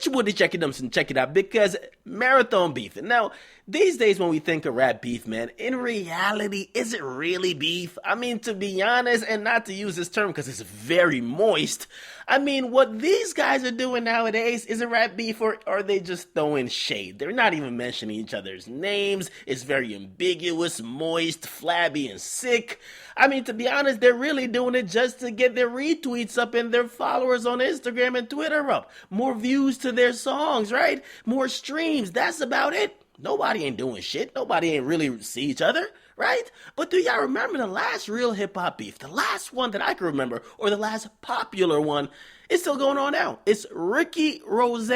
your booty, check it out, and check it out, because marathon beef. Now, these days when we think of rap beef, man, in reality, is it really beef? I mean, to be honest, and not to use this term because it's very moist, I mean, what these guys are doing nowadays, is it rap beef, or are they just throwing shade? They're not even mentioning each other's names. It's very ambiguous, moist, flabby, and sick. I mean, to be honest, they're really doing it just to get their retweets up and their followers on Instagram and Twitter up. More views to their songs, right? More streams. That's about it. Nobody ain't doing shit. Nobody ain't really see each other, right? But do y'all remember the last real hip-hop beef? The last one that I can remember, or the last popular one, is still going on now. It's Ricky Rose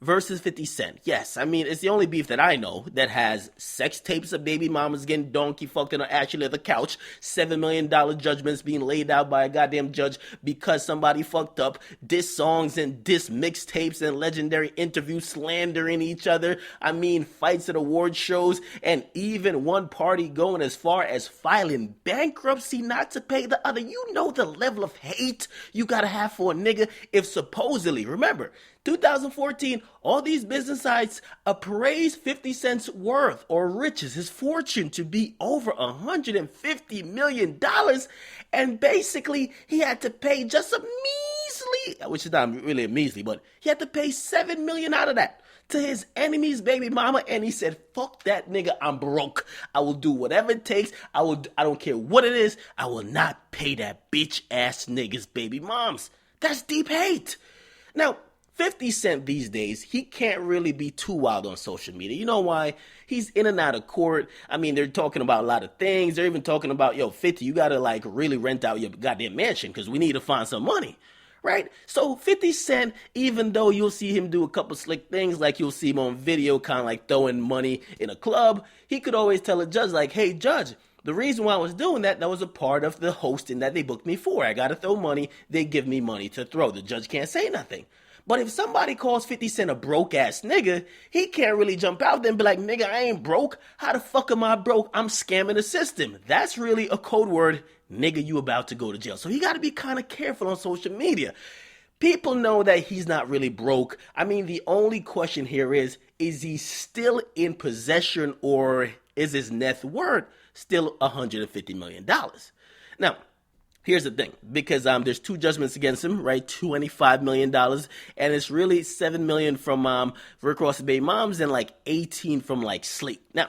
versus 50 Cent. Yes, I mean, it's the only beef that I know that has sex tapes of baby mamas getting donkey fucked on an actually leather couch, $7 million judgments being laid out by a goddamn judge because somebody fucked up, diss songs and diss mixtapes and legendary interviews slandering each other. I mean, fights at award shows, and even one party going as far as filing bankruptcy not to pay the other. You know the level of hate you gotta have for a nigga if supposedly, remember, 2014, all these business sites appraised 50 Cent's worth or riches, his fortune, to be over $150 million. And basically, he had to pay just a measly, which is not really a measly, but he had to pay $7 million out of that to his enemy's baby mama. And he said, fuck that nigga, I'm broke. I will do whatever it takes. I don't care what it is. I will not pay that bitch ass nigga's baby moms. That's deep hate. Now, 50 Cent these days, he can't really be too wild on social media. You know why? He's in and out of court. I mean, they're talking about a lot of things. They're even talking about, 50, you gotta really rent out your goddamn mansion because we need to find some money, right? So 50 Cent, even though you'll see him do a couple slick things, like you'll see him on video kind of like throwing money in a club, he could always tell a judge like, hey, judge, the reason why I was doing that was a part of the hosting that they booked me for. I gotta throw money. They give me money to throw. The judge can't say nothing. But if somebody calls 50 Cent a broke-ass nigga, he can't really jump out there and be like, nigga, I ain't broke. How the fuck am I broke? I'm scamming the system. That's really a code word. Nigga, you about to go to jail. So he got to be kind of careful on social media. People know that he's not really broke. I mean, the only question here is he still in possession, or is his net worth still $150 million? Now, here's the thing, because there's two judgments against him, right? $25 million, and it's really $7 million from Rick Ross's baby moms and like 18 from like Sleep. Now,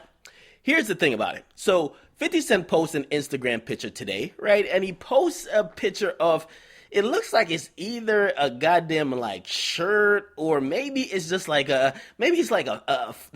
here's the thing about it. So 50 Cent posts an Instagram picture today, right? And he posts a picture of, it looks like it's either a goddamn like shirt, or maybe it's just like the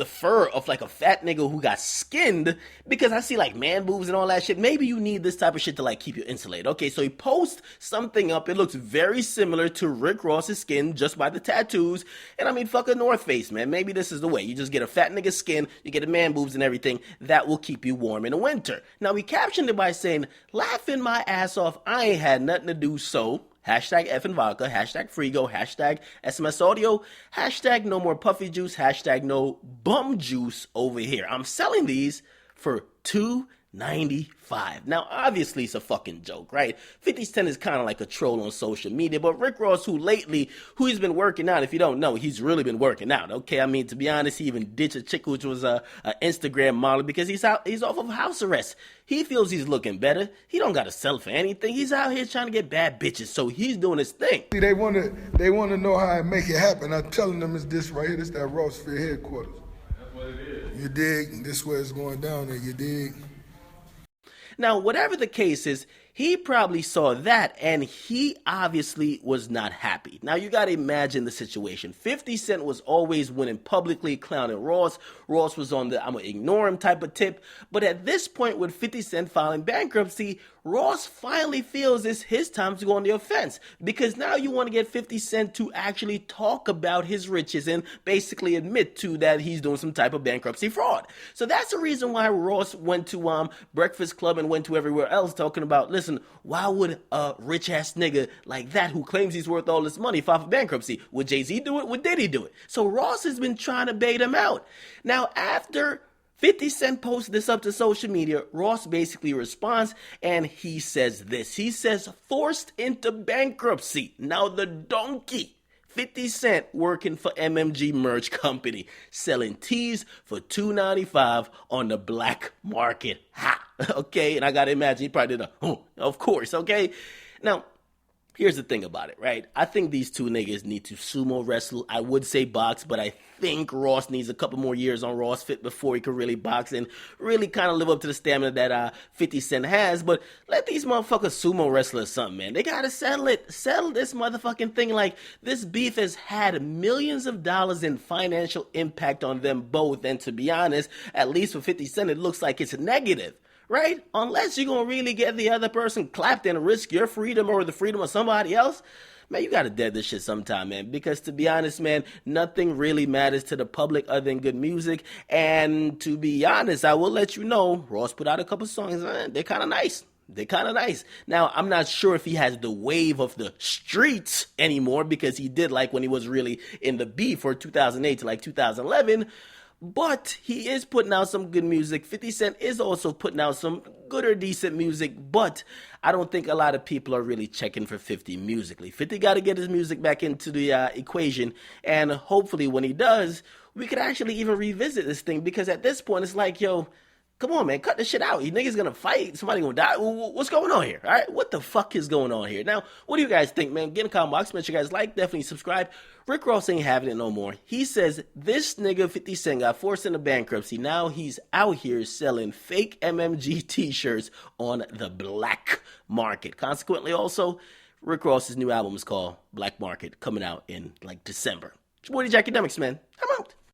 fur of like a fat nigga who got skinned, because I see like man boobs and all that shit. Maybe you need this type of shit to like keep you insulated. Okay, so he posts something up. It looks very similar to Rick Ross's skin just by the tattoos. And I mean, fuck a North Face, man. Maybe this is the way. You just get a fat nigga skin, you get a man boobs and everything. That will keep you warm in the winter. Now, he captioned it by saying, laughing my ass off, I ain't had nothing to do, so hashtag effing vodka, hashtag Frigo, hashtag SMS audio, hashtag no more puffy juice, hashtag no bum juice over here. I'm selling these for $2.95. Now, obviously, it's a fucking joke, right? 50 Cent is kind of like a troll on social media, but Rick Ross, who he's been working out, if you don't know, he's really been working out, okay? I mean, to be honest, he even ditched a chick which was a Instagram model because he's off of house arrest. He feels he's looking better. He don't got to sell for anything. He's out here trying to get bad bitches, so he's doing his thing. They want to know how I make it happen. I'm telling them it's this right here. This that Ross Fair headquarters. That's what it is. You dig? This way it's going down there. You dig? Now, whatever the case is, he probably saw that, and he obviously was not happy. Now, you got to imagine the situation. 50 Cent was always winning publicly, clowning Ross. Ross was on the I'm going to ignore him type of tip. But at this point, with 50 Cent filing bankruptcy, Ross finally feels it's his time to go on the offense, because now you want to get 50 Cent to actually talk about his riches and basically admit to that he's doing some type of bankruptcy fraud. So that's the reason why Ross went to Breakfast Club and went to everywhere else talking about, listen, why would a rich ass nigga like that who claims he's worth all this money file for bankruptcy? Would Jay-Z do it? Would Diddy do it? So Ross has been trying to bait him out. Now, after 50 Cent posts this up to social media, Ross basically responds, and he says this. He says, forced into bankruptcy. Now the donkey, 50 Cent working for MMG Merch Company, selling tees for $2.95 on the black market. Ha! Okay, and I gotta imagine he probably did of course, okay? Now, here's the thing about it, right? I think these two niggas need to sumo wrestle. I would say box, but I think Ross needs a couple more years on Ross Fit before he can really box and really kind of live up to the stamina that 50 Cent has. But let these motherfuckers sumo wrestle or something, man. They gotta settle it. Settle this motherfucking thing. Like, this beef has had millions of dollars in financial impact on them both. And to be honest, at least for 50 Cent, it looks like it's negative. Right? Unless you're going to really get the other person clapped and risk your freedom or the freedom of somebody else, man, you got to dead this shit sometime, man. Because to be honest, man, nothing really matters to the public other than good music. And to be honest, I will let you know, Ross put out a couple songs, man. They're kind of nice. They're kind of nice. Now, I'm not sure if he has the wave of the streets anymore because he did like when he was really in the beef for 2008 to like 2011. But he is putting out some good music. 50 Cent is also putting out some good or decent music, but I don't think a lot of people are really checking for 50 musically. 50 got to get his music back into the equation, and hopefully when he does, we could actually even revisit this thing, because at this point, it's like, yo, come on, man, cut this shit out. You niggas gonna fight, somebody gonna die. What's going on here? All right, what the fuck is going on here? Now, what do you guys think, man? Get in the comment box. Make sure you guys like, definitely subscribe. Rick Ross ain't having it no more. He says this nigga 50 Cent got forced into bankruptcy. Now he's out here selling fake MMG t-shirts on the black market. Consequently, also, Rick Ross's new album is called Black Market, coming out in like December. It's your boy, Akademiks, man. I'm out.